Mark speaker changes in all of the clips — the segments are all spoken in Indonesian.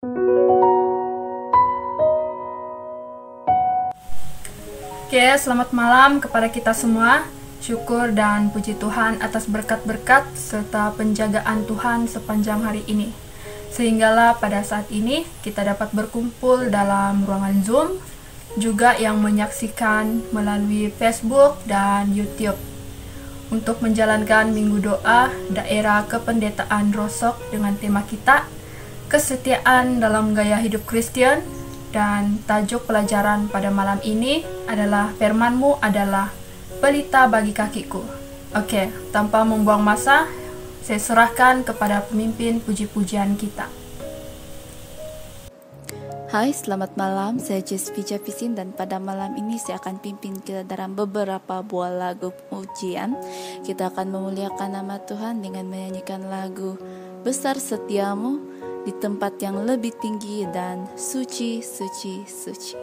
Speaker 1: Oke, selamat malam kepada kita semua. Syukur dan puji Tuhan atas berkat-berkat serta penjagaan Tuhan sepanjang hari ini. Sehinggalah pada saat ini kita dapat berkumpul dalam ruangan Zoom, juga yang menyaksikan melalui Facebook dan YouTube, untuk menjalankan Minggu Doa Daerah Kependetaan Rosok dengan tema kita, Kesetiaan dalam Gaya Hidup Kristen. Dan tajuk pelajaran pada malam ini adalah Firman-Mu adalah pelita bagi kakiku. Oke, tanpa membuang masa, saya serahkan kepada pemimpin puji-pujian kita.
Speaker 2: Hai, selamat malam. Saya Jess Vijapisin dan pada malam ini saya akan pimpin kita dalam beberapa buah lagu pujian. Kita akan memuliakan nama Tuhan dengan menyanyikan lagu Besar Setiamu, Di Tempat Yang Lebih Tinggi, dan Suci, Suci, Suci.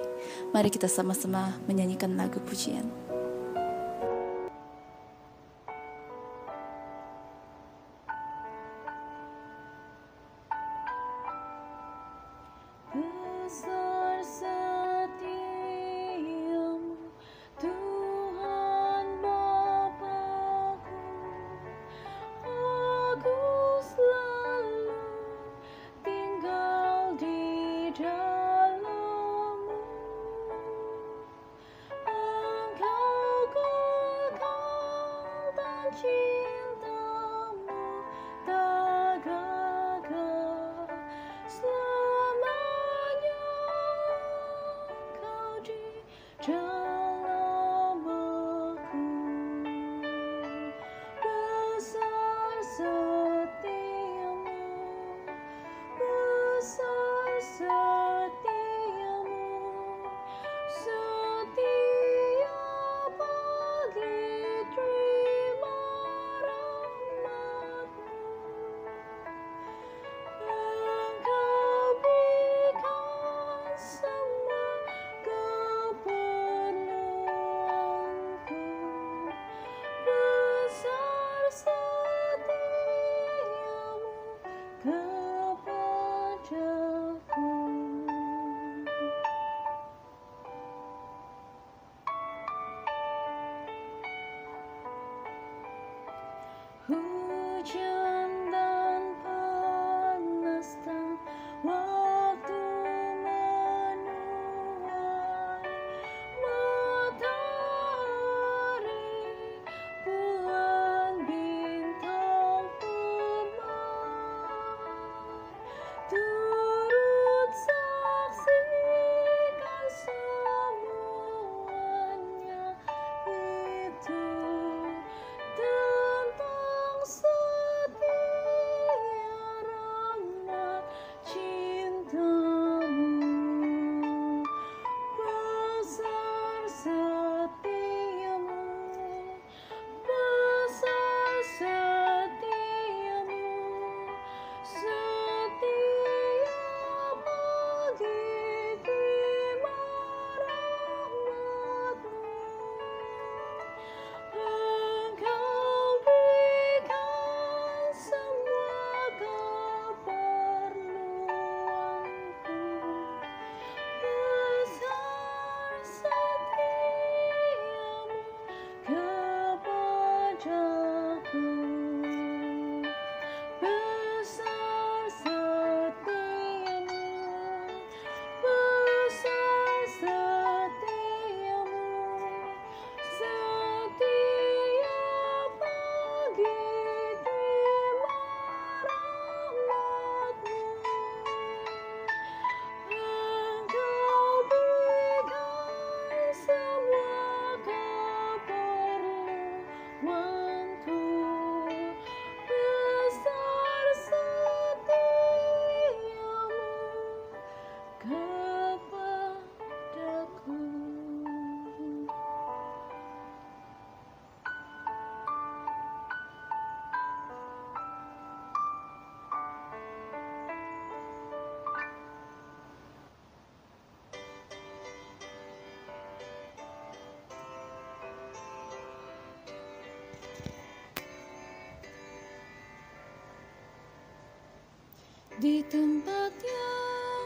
Speaker 2: Mari kita sama-sama menyanyikan lagu pujian.
Speaker 3: Besar setiamu, Tuhan Bapa-Ku, aku selalu tinggal di dalam-Mu. Engkau kekal dan cinta-Mu tak gagal. Selamanya Kau di dalam aku. Besar setiamu, besar setiamu, setiap pagi terima rahmat-Mu. Engkau berikan semua keperluanku. Besar setiamu kepadaku. Hujan dan panas dan waktu menuai, matahari, bulan, bintang permai, turut saksikan semuanya itu tentang setia rahmat cinta-Mu. Besar setiamu, besar setiamu, setiap pagi terima rahmat-Mu. Engkau berikan semua keperluanku. Besar setiamu kepadaku. Besar setiamu, besar setiamu, setiap pagi terima rahmat-Mu. Engkau berikan semua keperluanku. Besar setiamu kepadaku. Di tempat yang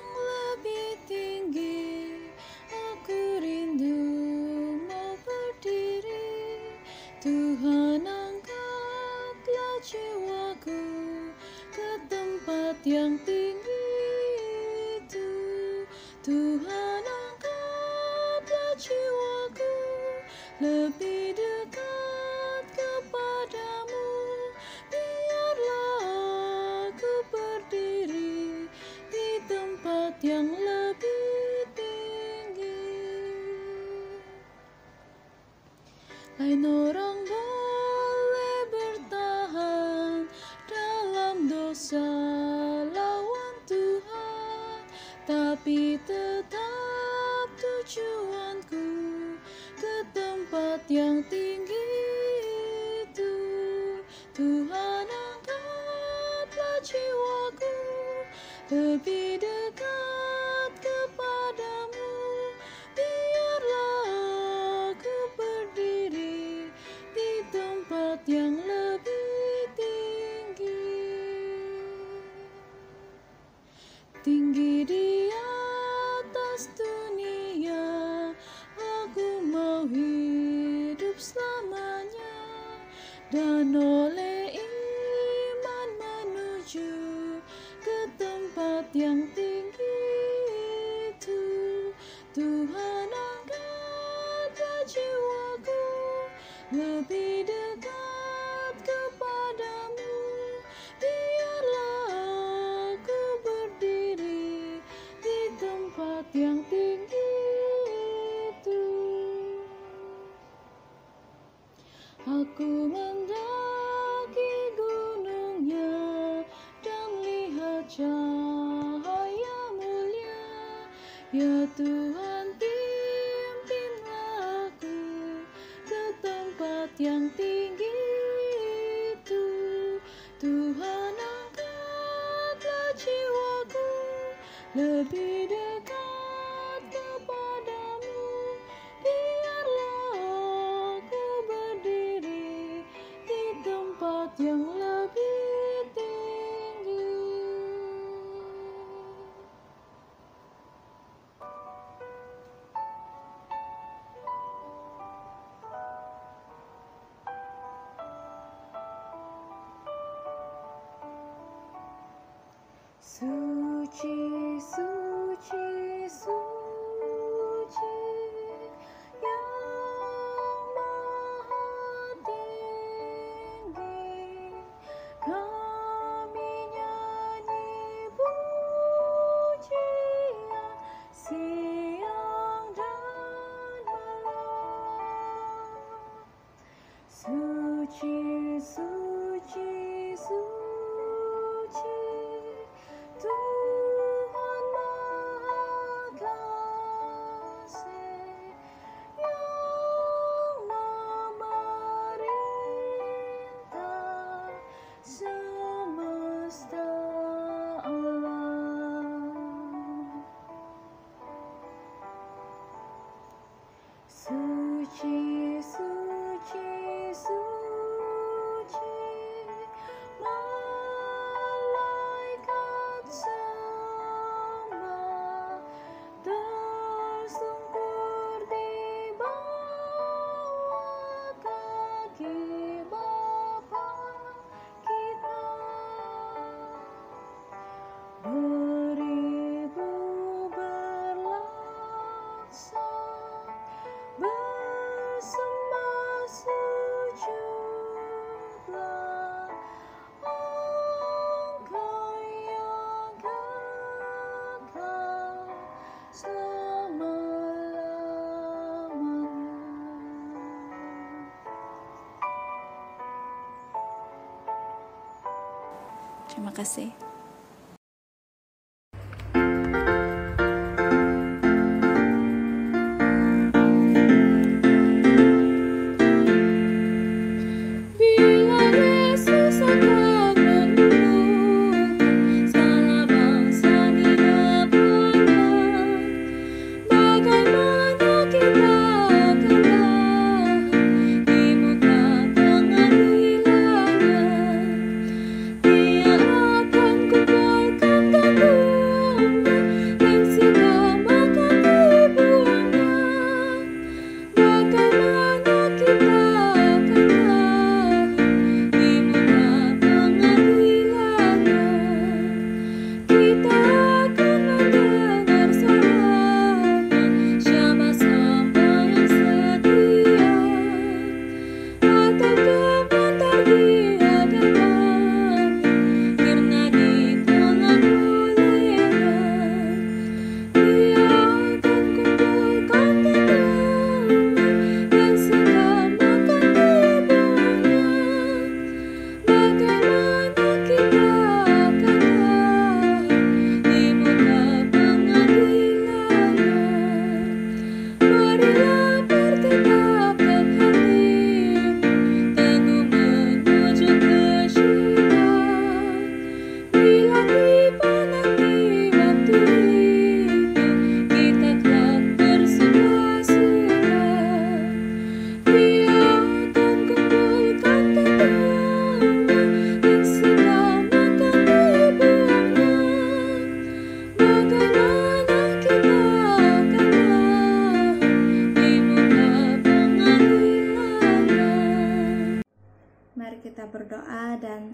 Speaker 3: yang tinggi itu. Tuhan, angkatlah jiwaku lebih dekat kepadamu. Biarlah aku berdiri di tempat yang lebih tinggi. Lain orang boleh bertahan dalam dosa lawan Tuhan, tapi tetap tujuanku ke tempat yang tinggi itu. Tuhan, angkatlah jiwaku lebih dekat kepadamu. Biarlah aku berdiri di tempat yang lebih tinggi. Tinggi di atas dunia, aku mau hidup selamanya, dan oleh iman menuju ke tempat yang tinggi itu. Tuhan, angkatlah jiwaku lebih dekat kepadamu. Biarlah aku berdiri di tempat yang tinggi itu. Aku mendaki gunungnya dan lihat cahaya mulia. Ya Tuhan, pimpinlah aku ke tempat yang tinggi itu. Tuhan, angkatlah jiwaku lebih dekat kepadamu. Biarlah aku berdiri di tempat yang lebih tinggi. Suci, suci, suci, yang maha tinggi. Kami nyanyi pujian siang dan malam. Suci, suci, suci, Tuhan Maha Kasih, yang memerintah semesta alam. Suci, suci, suci, malaikat sembah, tersungkur di bawah kaki Bapa kita. Beribu berlaksan, bersembah sujudlah, Engkau yang kekal selama-lamanya.
Speaker 2: Terima kasih.
Speaker 3: Bila Yesus akan menemukan segala bangsa di depannya, bagaimana kita akan tahan di muka pengadilannya? Dia akan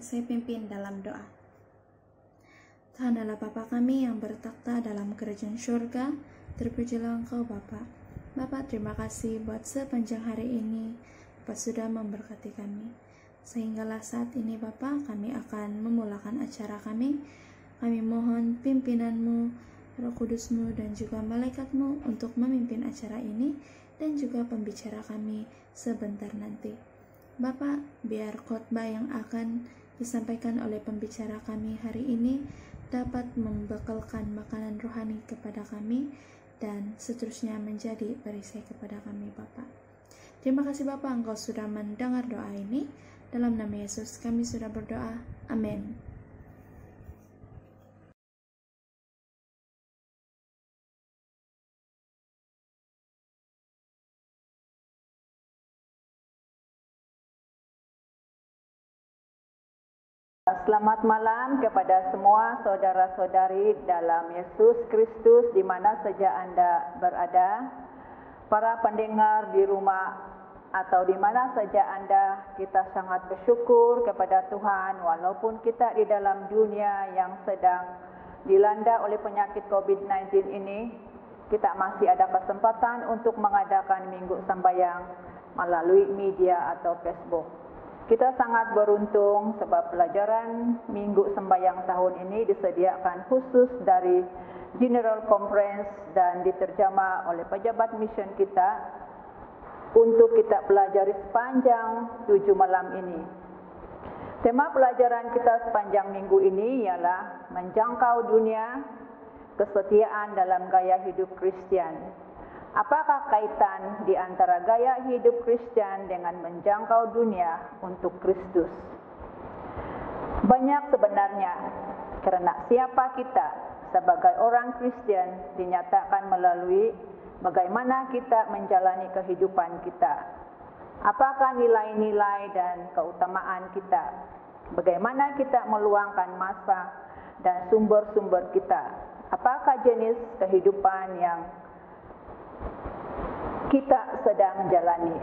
Speaker 4: saya pimpin dalam doa. Tuhan adalah Bapa kami yang bertakhta dalam kerajaan surga, terpujilah Engkau Bapa. Bapa, terima kasih buat sepanjang hari ini, Bapa sudah memberkati kami. Sehinggalah saat ini Bapa, kami akan memulakan acara kami. Kami mohon pimpinan-Mu, Roh Kudus-Mu, dan juga malaikat-Mu untuk memimpin acara ini, dan juga pembicara kami sebentar nanti. Bapa, biar khotbah yang akan disampaikan oleh pembicara kami hari ini dapat membekalkan makanan rohani kepada kami dan seterusnya menjadi perisai kepada kami Bapa. Terima kasih Bapa, Engkau sudah mendengar doa ini. Dalam nama Yesus kami sudah berdoa. Amin.
Speaker 5: Selamat malam kepada semua saudara-saudari dalam Yesus Kristus di mana saja Anda berada, para pendengar di rumah atau di mana saja Anda, kita sangat bersyukur kepada Tuhan walaupun kita di dalam dunia yang sedang dilanda oleh penyakit COVID-19 ini, kita masih ada kesempatan untuk mengadakan minggu sembahyang melalui media atau Facebook. Kita sangat beruntung sebab pelajaran Minggu Sembahyang tahun ini disediakan khusus dari General Conference dan diterjemah oleh pejabat mission kita untuk kita pelajari sepanjang 7 malam ini. Tema pelajaran kita sepanjang minggu ini ialah menjangkau dunia, kesetiaan dalam gaya hidup Kristian. Apakah kaitan di antara gaya hidup Kristen dengan menjangkau dunia untuk Kristus? Banyak sebenarnya, karena siapa kita sebagai orang Kristen dinyatakan melalui bagaimana kita menjalani kehidupan kita. Apakah nilai-nilai dan keutamaan kita? Bagaimana kita meluangkan masa dan sumber-sumber kita? Apakah jenis kehidupan yang kita sedang jalani?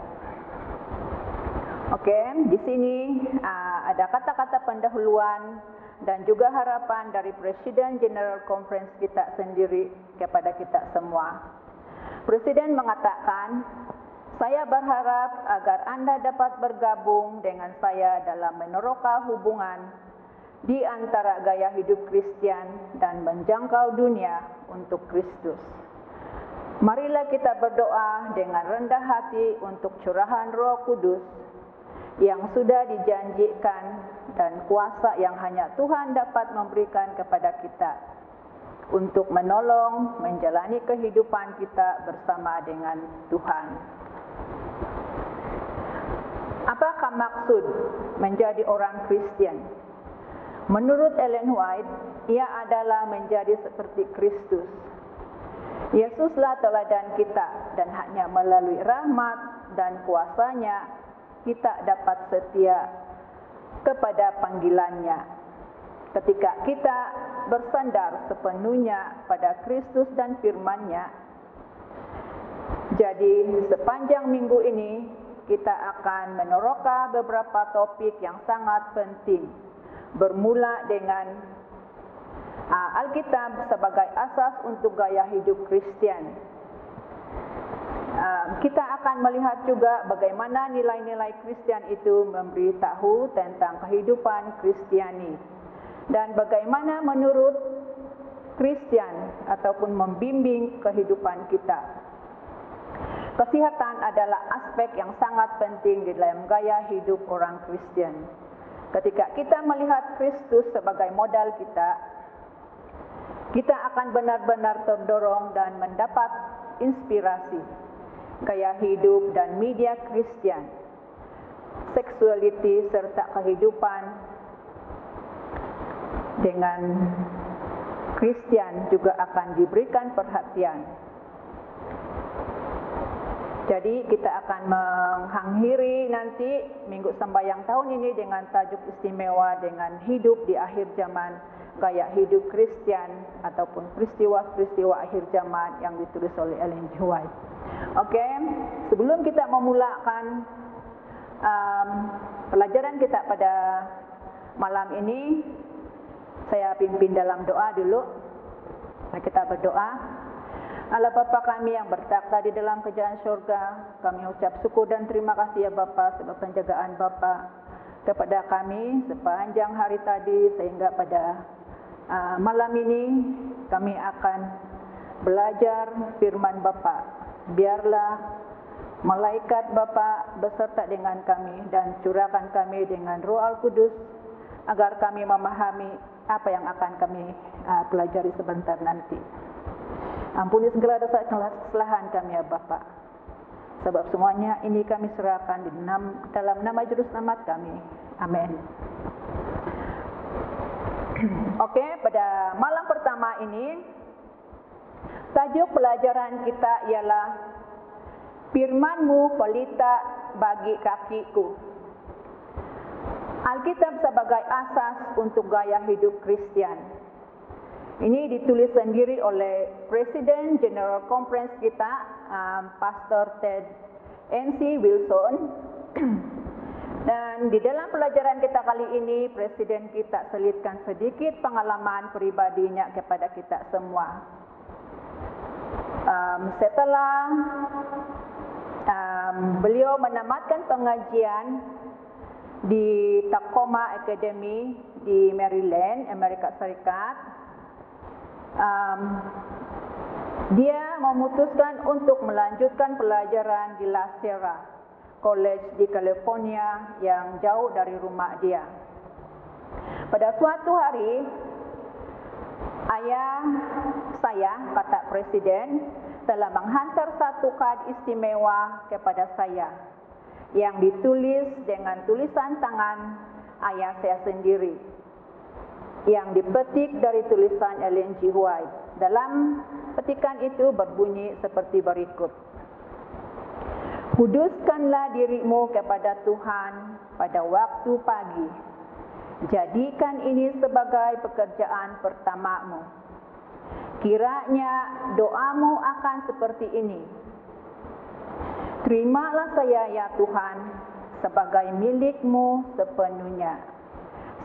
Speaker 5: Oke, di sini ada kata-kata pendahuluan dan juga harapan dari Presiden General Conference kita sendiri kepada kita semua. Presiden mengatakan, saya berharap agar Anda dapat bergabung dengan saya dalam meneroka hubungan di antara gaya hidup Kristen dan menjangkau dunia untuk Kristus. Marilah kita berdoa dengan rendah hati untuk curahan Roh Kudus yang sudah dijanjikan dan kuasa yang hanya Tuhan dapat memberikan kepada kita untuk menolong menjalani kehidupan kita bersama dengan Tuhan. Apakah maksud menjadi orang Kristen? Menurut Ellen White, ia adalah menjadi seperti Kristus. Yesuslah teladan kita dan hanya melalui rahmat dan kuasa-Nya kita dapat setia kepada panggilan-Nya. Ketika kita bersandar sepenuhnya pada Kristus dan firman-Nya. Jadi sepanjang minggu ini kita akan meneroka beberapa topik yang sangat penting. Bermula dengan Alkitab sebagai asas untuk gaya hidup Kristen. Kita akan melihat juga bagaimana nilai-nilai Kristen itu memberitahu tentang kehidupan Kristiani dan bagaimana menurut Kristen ataupun membimbing kehidupan kita. Kesehatan adalah aspek yang sangat penting di dalam gaya hidup orang Kristen. Ketika kita melihat Kristus sebagai modal kita akan benar-benar terdorong dan mendapat inspirasi gaya hidup dan media Kristen, seksualiti serta kehidupan dengan Kristen juga akan diberikan perhatian. Jadi kita akan mengakhiri nanti Minggu Sembahyang tahun ini dengan tajuk istimewa dengan hidup di akhir zaman, gaya hidup Kristen ataupun peristiwa-peristiwa akhir zaman yang ditulis oleh Ellen G. White. Oke, sebelum kita memulakan pelajaran kita pada Malam ini saya pimpin dalam doa dulu. Mari kita berdoa. Allah Bapa kami yang bertakhta di dalam kerajaan surga, kami ucap syukur dan terima kasih ya Bapa sebab penjagaan Bapa kepada kami sepanjang hari tadi sehingga pada malam ini kami akan belajar firman Bapa. Biarlah malaikat Bapa beserta dengan kami dan curahkan kami dengan Roh Al-Kudus agar kami memahami apa yang akan kami pelajari sebentar nanti. Ampuni segala dosa kesalahan kami ya Bapa. Sebab semuanya ini kami serahkan dalam nama Juru Selamat kami. Amin. Oke, pada malam pertama ini tajuk pelajaran kita ialah Firman-Mu pelita bagi kakiku. Alkitab sebagai asas untuk gaya hidup Kristian. Ini ditulis sendiri oleh Presiden General Conference kita, Pastor Ted N.C. Wilson. Dan di dalam pelajaran kita kali ini, Presiden kita selitkan sedikit pengalaman pribadinya kepada kita semua. Setelah beliau menamatkan pengajian di Tacoma Academy di Maryland, Amerika Serikat, dia memutuskan untuk melanjutkan pelajaran di La Sierra College di California yang jauh dari rumah dia. Pada suatu hari, ayah saya, kata Presiden, telah menghantar satu kad istimewa kepada saya yang ditulis dengan tulisan tangan ayah saya sendiri, yang dipetik dari tulisan Ellen G. White. Dalam petikan itu berbunyi seperti berikut. Kuduskanlah dirimu kepada Tuhan pada waktu pagi. Jadikan ini sebagai pekerjaan pertamamu. Kiranya doamu akan seperti ini. Terimalah saya ya Tuhan sebagai milik-Mu sepenuhnya.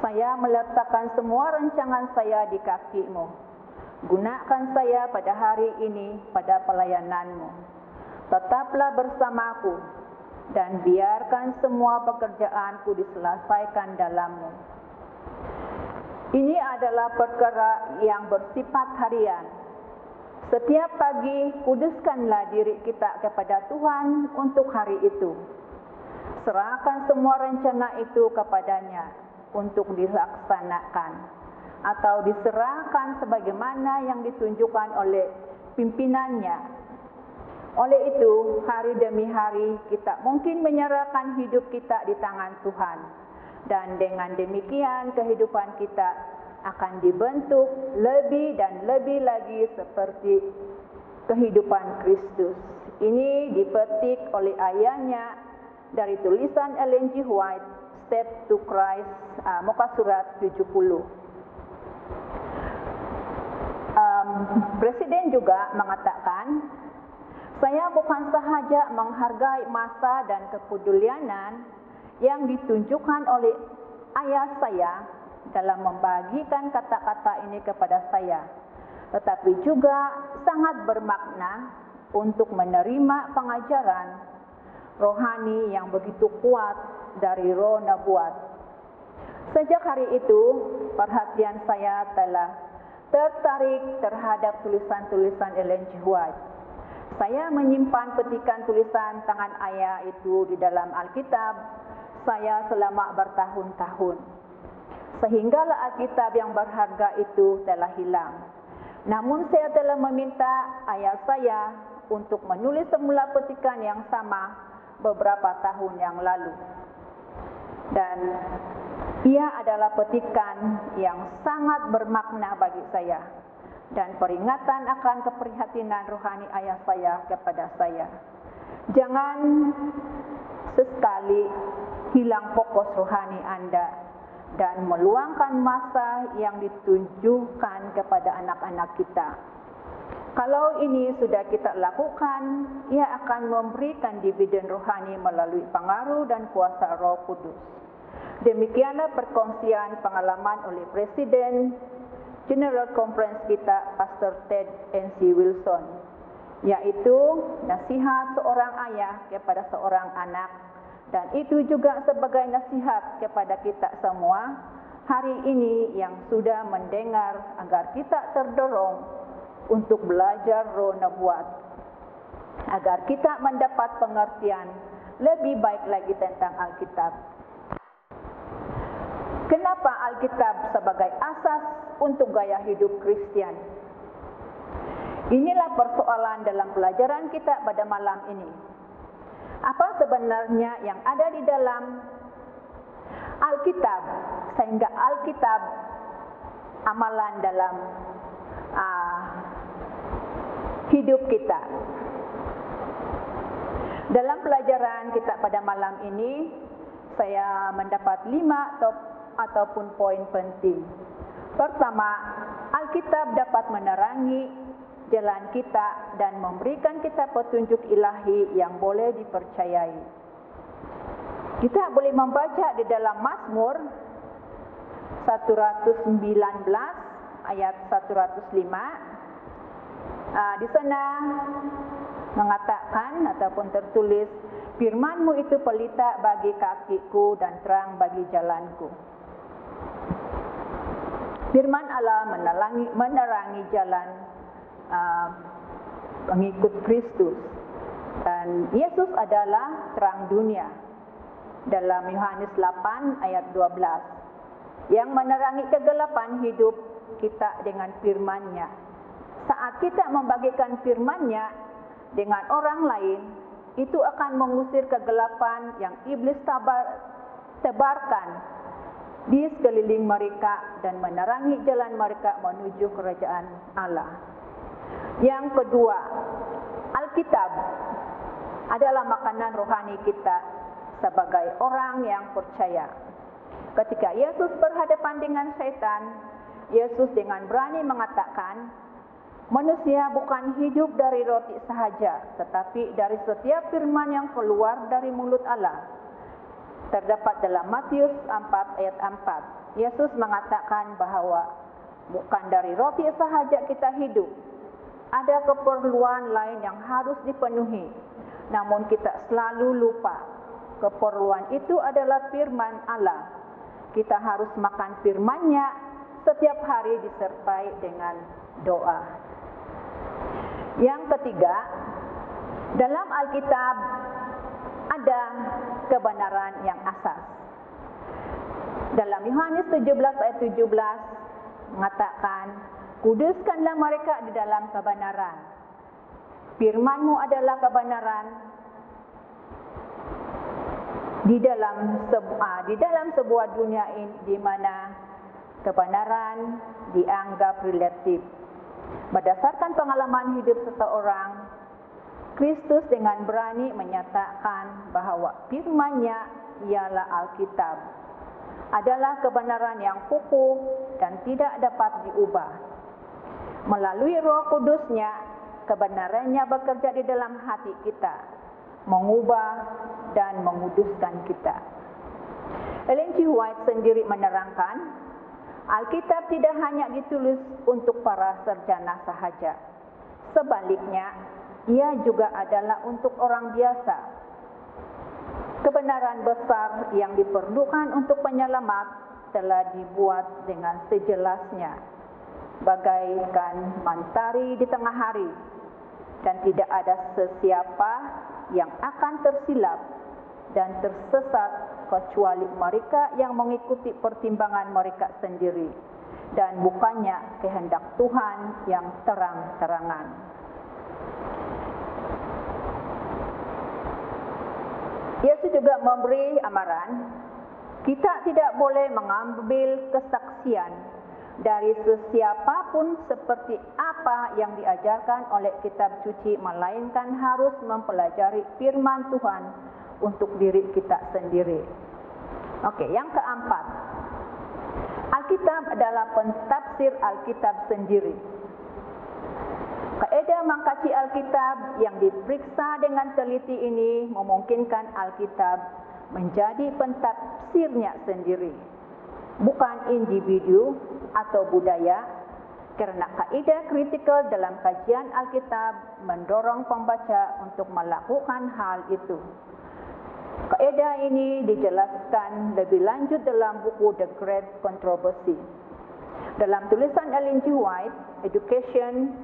Speaker 5: Saya meletakkan semua rancangan saya di kaki-Mu. Gunakan saya pada hari ini pada pelayanan-Mu. Tetaplah bersamaku dan biarkan semua pekerjaanku diselesaikan dalam-Mu. Ini adalah perkara yang bersifat harian. Setiap pagi, kuduskanlah diri kita kepada Tuhan untuk hari itu. Serahkan semua rencana itu kepadanya untuk dilaksanakan atau diserahkan sebagaimana yang ditunjukkan oleh pimpinannya. Oleh itu, hari demi hari kita mungkin menyerahkan hidup kita di tangan Tuhan. Dan dengan demikian kehidupan kita akan dibentuk lebih dan lebih lagi seperti kehidupan Kristus. Ini dipetik oleh ayahnya dari tulisan Ellen G. White, Step to Christ, muka surat 70. Presiden juga mengatakan, saya bukan sahaja menghargai masa dan kepedulianan yang ditunjukkan oleh ayah saya dalam membagikan kata-kata ini kepada saya, tetapi juga sangat bermakna untuk menerima pengajaran rohani yang begitu kuat dari roh nubuat. Sejak hari itu, perhatian saya telah tertarik terhadap tulisan-tulisan Ellen G. White. Saya menyimpan petikan tulisan tangan ayah itu di dalam Alkitab saya selama bertahun-tahun. Sehinggalah Alkitab yang berharga itu telah hilang. Namun saya telah meminta ayah saya untuk menulis semula petikan yang sama beberapa tahun yang lalu. Dan ia adalah petikan yang sangat bermakna bagi saya dan peringatan akan keprihatinan rohani ayah saya kepada saya. Jangan sesekali hilang fokus rohani Anda dan meluangkan masa yang ditunjukkan kepada anak-anak kita. Kalau ini sudah kita lakukan, ia akan memberikan dividen rohani melalui pengaruh dan kuasa Roh Kudus. Demikianlah perkongsian pengalaman oleh Presiden General Conference kita, Pastor Ted N.C. Wilson, yaitu nasihat seorang ayah kepada seorang anak, dan itu juga sebagai nasihat kepada kita semua hari ini yang sudah mendengar, agar kita terdorong untuk belajar roh nubuat, agar kita mendapat pengertian lebih baik lagi tentang Alkitab. Kenapa Alkitab sebagai asas untuk gaya hidup Kristian? Inilah persoalan dalam pelajaran kita pada malam ini. Apa sebenarnya yang ada di dalam Alkitab, sehingga Alkitab amalan dalam hidup kita? Dalam pelajaran kita pada malam ini, saya mendapat 5 ataupun poin penting. Pertama, Alkitab dapat menerangi jalan kita dan memberikan kita petunjuk ilahi yang boleh dipercayai. Kita boleh membaca di dalam Mazmur 119 ayat 105. Di sana mengatakan ataupun tertulis, firman-Mu itu pelita bagi kakiku dan terang bagi jalanku. Firman Allah menerangi jalan pengikut Kristus, dan Yesus adalah terang dunia. Dalam Yohanes 8 ayat 12, yang menerangi kegelapan hidup kita dengan firman-Nya. Saat kita membagikan firman-Nya dengan orang lain, itu akan mengusir kegelapan yang iblis tebarkan di sekeliling mereka dan menerangi jalan mereka menuju kerajaan Allah. Yang kedua, Alkitab adalah makanan rohani kita sebagai orang yang percaya. Ketika Yesus berhadapan dengan setan, Yesus dengan berani mengatakan, manusia bukan hidup dari roti sahaja, tetapi dari setiap firman yang keluar dari mulut Allah. Terdapat dalam Matius 4 ayat 4. Yesus mengatakan bahwa bukan dari roti sahaja kita hidup. Ada keperluan lain yang harus dipenuhi. Namun kita selalu lupa. Keperluan itu adalah firman Allah. Kita harus makan firman-Nya setiap hari disertai dengan doa. Yang ketiga, dalam Alkitab ada kebenaran yang asas. Dalam Yohanes 17 ayat 17 mengatakan, kuduskanlah mereka di dalam kebenaran. Firman-Mu adalah kebenaran. Di dalam sebuah dunia ini di mana kebenaran dianggap relatif. Berdasarkan pengalaman hidup seseorang, Kristus dengan berani menyatakan bahwa firman-Nya ialah Alkitab, adalah kebenaran yang kukuh dan tidak dapat diubah. Melalui Roh Kudus-Nya, kebenaran-Nya bekerja di dalam hati kita, mengubah dan menguduskan kita. Ellen G. White sendiri menerangkan, Alkitab tidak hanya ditulis untuk para sarjana sahaja. Sebaliknya, ia juga adalah untuk orang biasa. Kebenaran besar yang diperlukan untuk penyelamat telah dibuat dengan sejelasnya, bagaikan mentari di tengah hari, dan tidak ada sesiapa yang akan tersilap dan tersesat kecuali mereka yang mengikuti pertimbangan mereka sendiri, dan bukannya kehendak Tuhan yang terang-terangan. Yesus juga memberi amaran, kita tidak boleh mengambil kesaksian dari sesiapapun seperti apa yang diajarkan oleh kitab suci, melainkan harus mempelajari firman Tuhan untuk diri kita sendiri. Oke, yang keempat, Alkitab adalah pentafsir Alkitab sendiri. Kaedah mengkaji Alkitab yang diperiksa dengan teliti ini memungkinkan Alkitab menjadi pentafsirnya sendiri, bukan individu atau budaya, karena kaidah kritikal dalam kajian Alkitab mendorong pembaca untuk melakukan hal itu. Kaidah ini dijelaskan lebih lanjut dalam buku The Great Controversy. Dalam tulisan Ellen G. White, Education,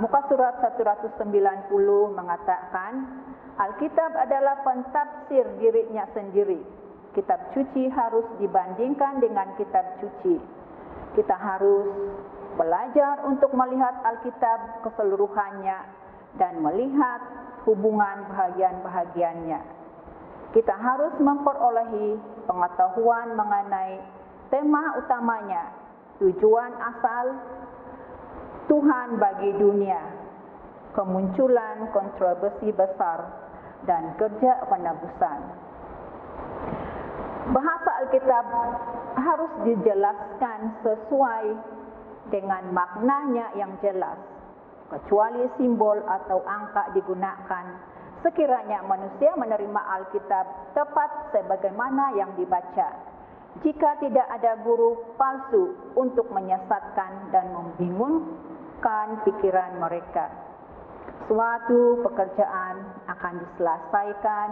Speaker 5: muka surat 190 mengatakan, Alkitab adalah pentafsir dirinya sendiri. Kitab suci harus dibandingkan dengan kitab suci. Kita harus belajar untuk melihat Alkitab keseluruhannya dan melihat hubungan bahagian-bahagiannya. Kita harus memperolehi pengetahuan mengenai tema utamanya, tujuan asal Tuhan bagi dunia, kemunculan kontroversi besar, dan kerja penebusan. Bahasa Alkitab harus dijelaskan sesuai dengan maknanya yang jelas, kecuali simbol atau angka digunakan. Sekiranya manusia menerima Alkitab tepat sebagaimana yang dibaca, jika tidak ada guru palsu untuk menyesatkan dan membingungkan pikiran mereka, suatu pekerjaan akan diselesaikan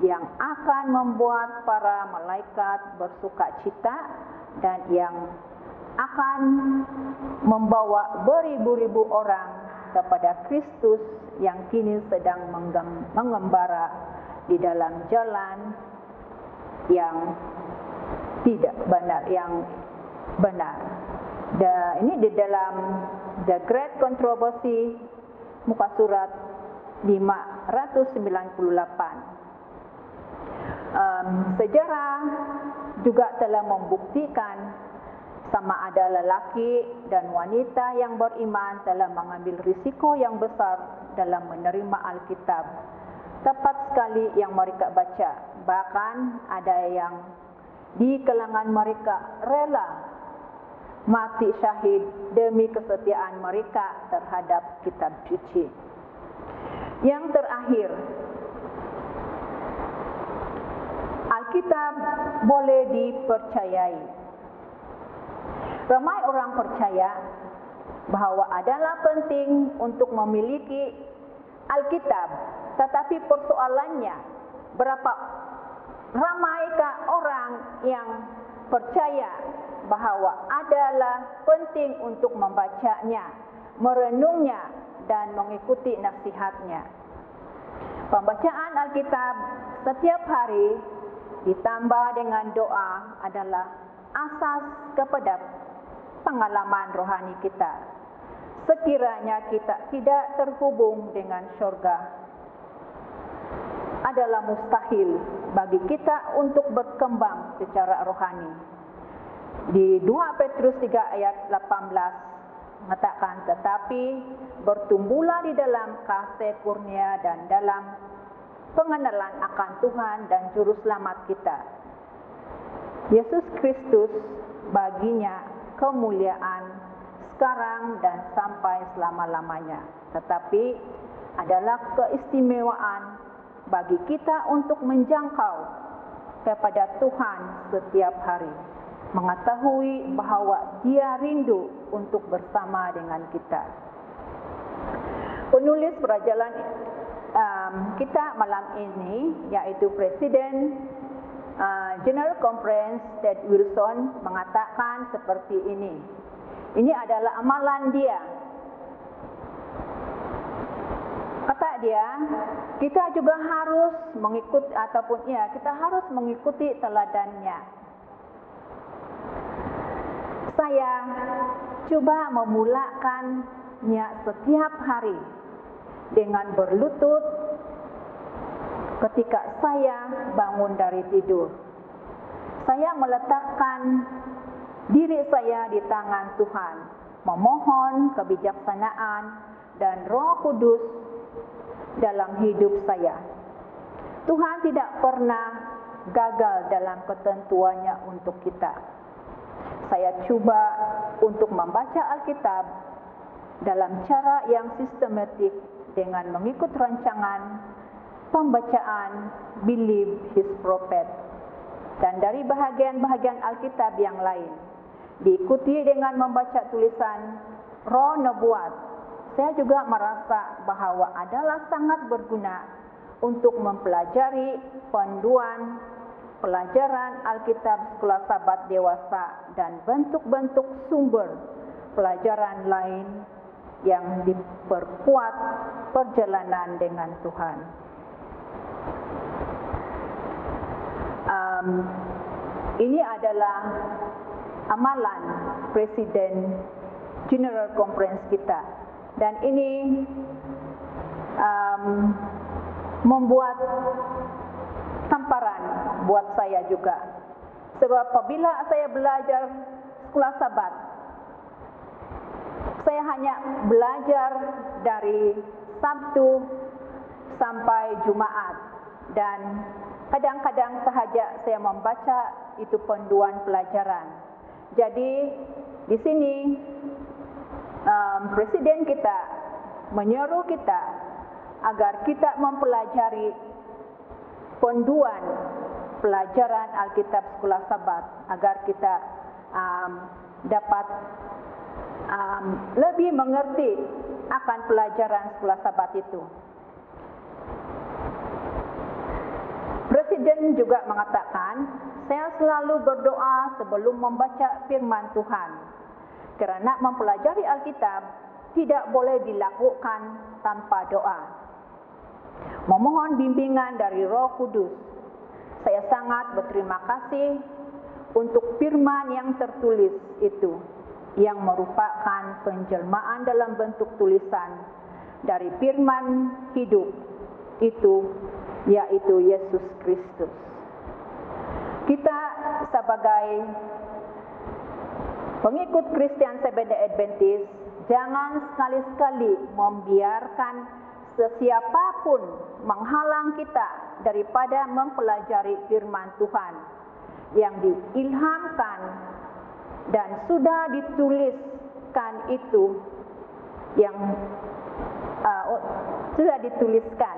Speaker 5: yang akan membuat para malaikat bersukacita dan yang akan membawa beribu-ribu orang kepada Kristus yang kini sedang mengembara di dalam jalan yang tidak benar, yang benar. Ini di dalam The Great Controversy, muka surat 598. Sejarah juga telah membuktikan sama ada lelaki dan wanita yang beriman telah mengambil risiko yang besar dalam menerima Alkitab. Tepat sekali yang mereka baca. Bahkan ada yang di kalangan mereka rela mati syahid demi kesetiaan mereka terhadap kitab suci. Yang terakhir, Alkitab boleh dipercayai. Ramai orang percaya bahwa adalah penting untuk memiliki Alkitab, tetapi persoalannya, berapa ramaikah orang yang percaya bahwa adalah penting untuk membacanya, merenungnya, dan mengikuti nasihatnya. Pembacaan Alkitab setiap hari ditambah dengan doa adalah asas kepada pengalaman rohani kita. Sekiranya kita tidak terhubung dengan surga, adalah mustahil bagi kita untuk berkembang secara rohani. Di 2 Petrus 3 ayat 18 mengatakan, tetapi bertumbuhlah di dalam kasih kurnia dan dalam pengenalan akan Tuhan dan Juru Selamat kita, Yesus Kristus. Baginya kemuliaan sekarang dan sampai selama-lamanya. Tetapi adalah keistimewaan bagi kita untuk menjangkau kepada Tuhan setiap hari, mengetahui bahwa Dia rindu untuk bersama dengan kita. Penulis perjalanan kita malam ini, yaitu Presiden General Conference Ted Wilson, mengatakan seperti ini. Ini adalah amalan dia. Kata dia, kita juga harus mengikuti kita harus mengikuti teladannya. Saya coba memulakannya setiap hari dengan berlutut ketika saya bangun dari tidur. Saya meletakkan diri saya di tangan Tuhan, memohon kebijaksanaan dan Roh Kudus dalam hidup saya. Tuhan tidak pernah gagal dalam ketentuannya untuk kita. Saya coba untuk membaca Alkitab dalam cara yang sistematik dengan mengikut rancangan pembacaan Believe His Prophet, dan dari bahagian-bahagian Alkitab yang lain. Diikuti dengan membaca tulisan Roh Nubuat, saya juga merasa bahwa adalah sangat berguna untuk mempelajari panduan pelajaran Alkitab sekolah Sabat dewasa dan bentuk-bentuk sumber pelajaran lain yang diperkuat perjalanan dengan Tuhan. Ini adalah amalan Presiden General Conference kita, dan ini membuat tamparan buat saya juga. Sebab apabila saya belajar sekolah Sabat, saya hanya belajar dari Sabtu sampai Jumaat, dan kadang-kadang sahaja saya membaca itu panduan pelajaran. Jadi di sini Presiden kita menyeru kita agar kita mempelajari panduan pelajaran Alkitab sekolah Sabat, agar kita dapat lebih mengerti akan pelajaran sekolah Sabat itu. Presiden juga mengatakan, saya selalu berdoa sebelum membaca firman Tuhan, kerana mempelajari Alkitab tidak boleh dilakukan tanpa doa. Memohon bimbingan dari Roh Kudus. Saya sangat berterima kasih untuk firman yang tertulis itu, yang merupakan penjelmaan dalam bentuk tulisan dari firman hidup itu, yaitu Yesus Kristus. Kita sebagai pengikut Kristen Seventh-day Adventist jangan sekali-sekali membiarkan sesiapapun menghalang kita daripada mempelajari firman Tuhan yang diilhamkan dan sudah dituliskan itu, yang sudah dituliskan.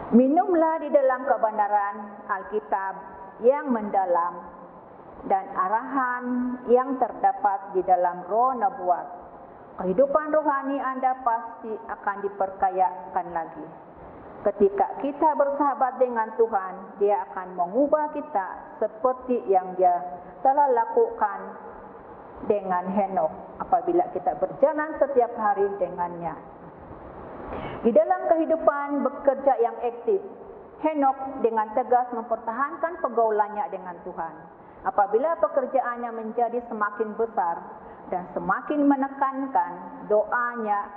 Speaker 5: Minumlah di dalam kebenaran Alkitab yang mendalam dan arahan yang terdapat di dalam Roh Nubuat. Kehidupan rohani Anda pasti akan diperkayakan lagi. Ketika kita bersahabat dengan Tuhan, Dia akan mengubah kita seperti yang Dia telah lakukan dengan Henokh apabila kita berjalan setiap hari dengannya. Di dalam kehidupan bekerja yang aktif, Henokh dengan tegas mempertahankan pergaulannya dengan Tuhan. Apabila pekerjaannya menjadi semakin besar dan semakin menekankan, doanya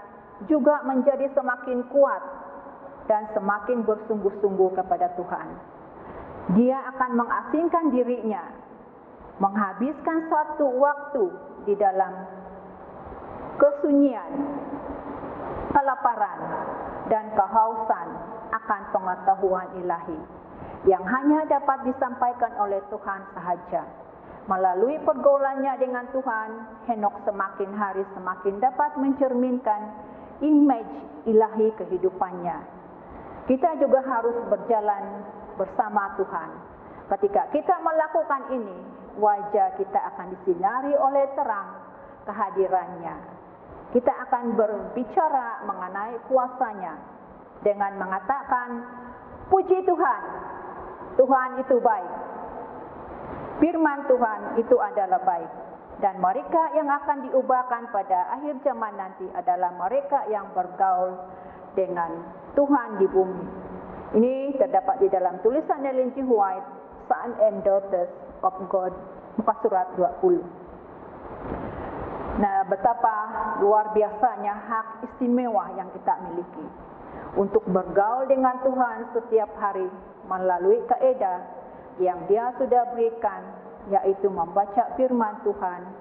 Speaker 5: juga menjadi semakin kuat dan semakin bersungguh-sungguh kepada Tuhan. Dia akan mengasingkan dirinya, menghabiskan suatu waktu di dalam kesunyian, kelaparan, dan kehausan akan pengetahuan ilahi yang hanya dapat disampaikan oleh Tuhan sahaja. Melalui pergaulannya dengan Tuhan, Henokh semakin hari semakin dapat mencerminkan image ilahi kehidupannya. Kita juga harus berjalan bersama Tuhan. Ketika kita melakukan ini, wajah kita akan disinari oleh terang kehadirannya. Kita akan berbicara mengenai kuasanya dengan mengatakan, puji Tuhan, Tuhan itu baik. Firman Tuhan itu adalah baik. Dan mereka yang akan diubahkan pada akhir zaman nanti adalah mereka yang bergaul dengan Tuhan di bumi. Ini terdapat di dalam tulisan Ellen G. White, Sons and Daughters of God, muka surat 20. Nah, betapa luar biasanya hak istimewa yang kita miliki untuk bergaul dengan Tuhan setiap hari melalui kaidah yang Dia sudah berikan, yaitu membaca firman Tuhan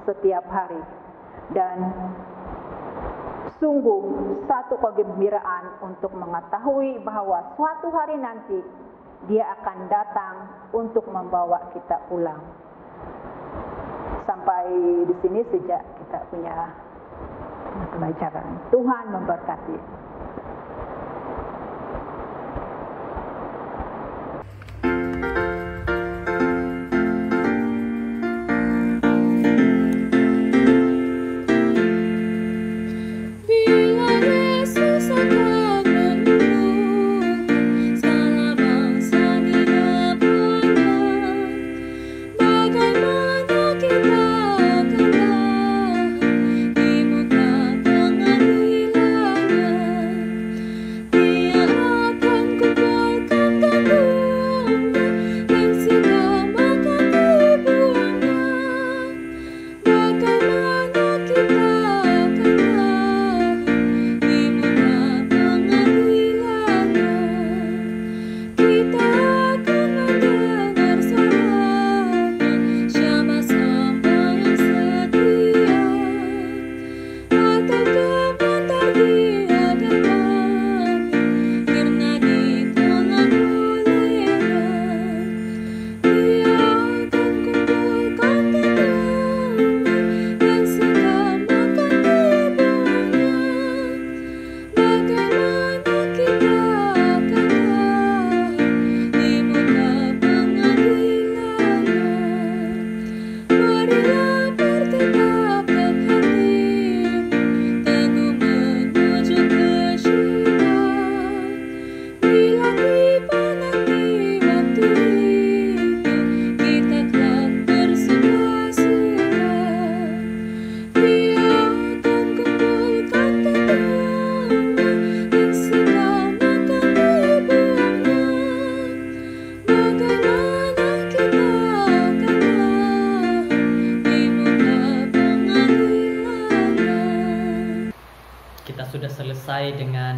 Speaker 5: setiap hari. Dan sungguh satu kegembiraan untuk mengetahui bahwa suatu hari nanti Dia akan datang untuk membawa kita pulang. Sampai di sini sejak kita punya pelajaran. Tuhan memberkati.
Speaker 6: sudah selesai dengan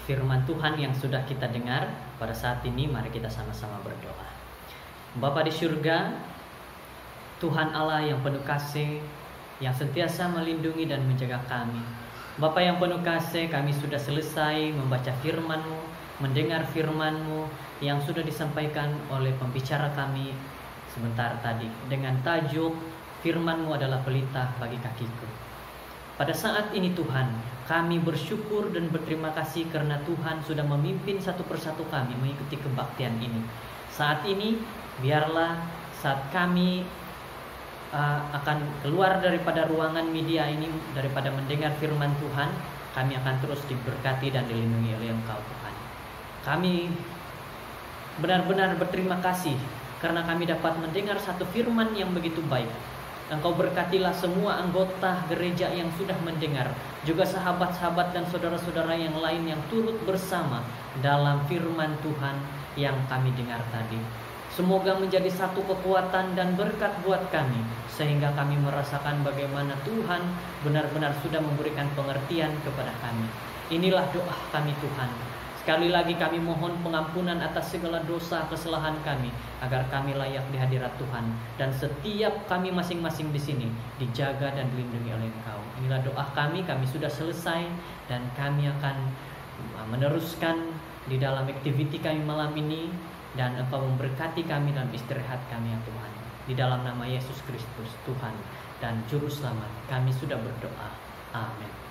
Speaker 6: firman Tuhan yang sudah kita dengar. Pada saat ini mari kita sama-sama berdoa. Bapa di surga, Tuhan Allah yang penuh kasih, yang sentiasa melindungi dan menjaga kami. Bapa yang penuh kasih, kami sudah selesai membaca firman-Mu, mendengar firman-Mu yang sudah disampaikan oleh pembicara kami sebentar tadi dengan tajuk firman-Mu adalah pelita bagi kakiku. Pada saat ini Tuhan, kami bersyukur dan berterima kasih karena Tuhan sudah memimpin satu persatu kami mengikuti kebaktian ini. Saat ini biarlah saat kami akan keluar daripada ruangan media ini, daripada mendengar firman Tuhan, kami akan terus diberkati dan dilindungi oleh Engkau Tuhan. Kami benar-benar berterima kasih karena kami dapat mendengar satu firman yang begitu baik. Engkau berkatilah semua anggota gereja yang sudah mendengar, juga sahabat-sahabat dan saudara-saudara yang lain yang turut bersama dalam firman Tuhan yang kami dengar tadi. Semoga menjadi satu kekuatan dan berkat buat kami, sehingga kami merasakan bagaimana Tuhan benar-benar sudah memberikan pengertian kepada kami. Inilah doa kami Tuhan. Sekali lagi kami mohon pengampunan atas segala dosa kesalahan kami, agar kami layak di hadirat Tuhan. Dan setiap kami masing-masing di sini dijaga dan dilindungi oleh Engkau. Inilah doa kami sudah selesai dan kami akan meneruskan di dalam aktiviti kami malam ini. Dan Engkau memberkati kami dalam istirahat kami ya Tuhan. Di dalam nama Yesus Kristus Tuhan dan Juru Selamat kami sudah berdoa. Amin.